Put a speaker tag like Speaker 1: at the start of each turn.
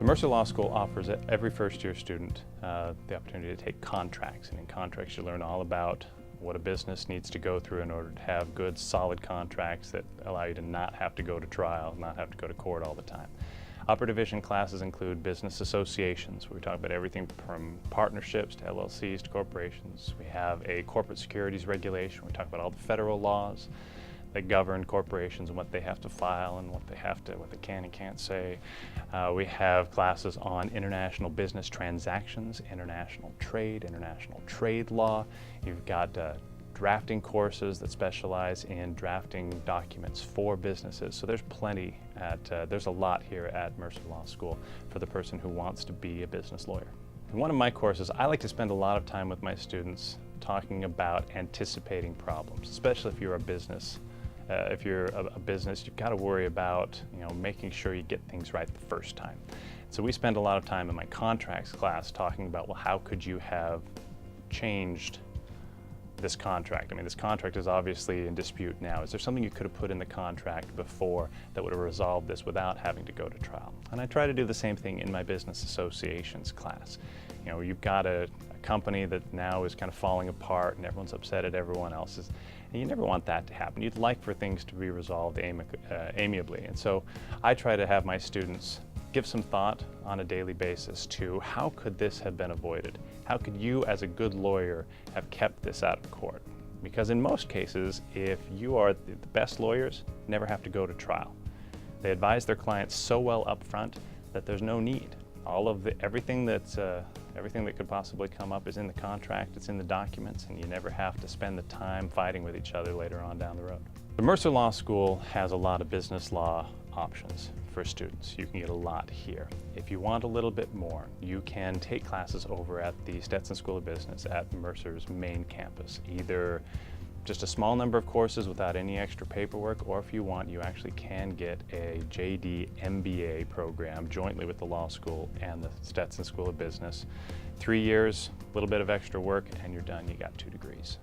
Speaker 1: The Mercer Law School offers every first-year student the opportunity to take contracts, and in contracts you learn all about what a business needs to go through in order to have good, solid contracts that allow you to not have to go to trial, not have to go to court all the time. Upper division classes include business associations, where we talk about everything from partnerships to LLCs to corporations. We have a corporate securities regulation, where we talk about all the federal laws that govern corporations and what they have to file and what they can and can't say. We have classes on international business transactions, international trade law. You've got drafting courses that specialize in drafting documents for businesses. So there's plenty there's a lot here at Mercer Law School for the person who wants to be a business lawyer. In one of my courses, I like to spend a lot of time with my students talking about anticipating problems, especially if you're a business. If you're a business, you've got to worry about making sure you get things right the first time. So we spend a lot of time in my contracts class talking about, well, how could you have changed this contract? I mean, this contract is obviously in dispute now. Is there something you could have put in the contract before that would have resolved this without having to go to trial? And I try to do the same thing in my business associations class. You've got a company that now is kind of falling apart and everyone's upset at everyone else's. And you never want that to happen. You'd like for things to be resolved amiably. And so I try to have my students give some thought on a daily basis to how could this have been avoided? How could you as a good lawyer have kept this out of court? Because in most cases, if you are the best lawyers, never have to go to trial. They advise their clients so well up front that there's no need. Everything that could possibly come up is in the contract, it's in the documents, and you never have to spend the time fighting with each other later on down the road. The Mercer Law School has a lot of business law options for students. You can get a lot here. If you want a little bit more, you can take classes over at the Stetson School of Business at Mercer's main campus. Either just a small number of courses without any extra paperwork, or if you want, you actually can get a JD MBA program jointly with the law school and the Stetson School of Business. 3 years, a little bit of extra work, and you're done. You got 2 degrees.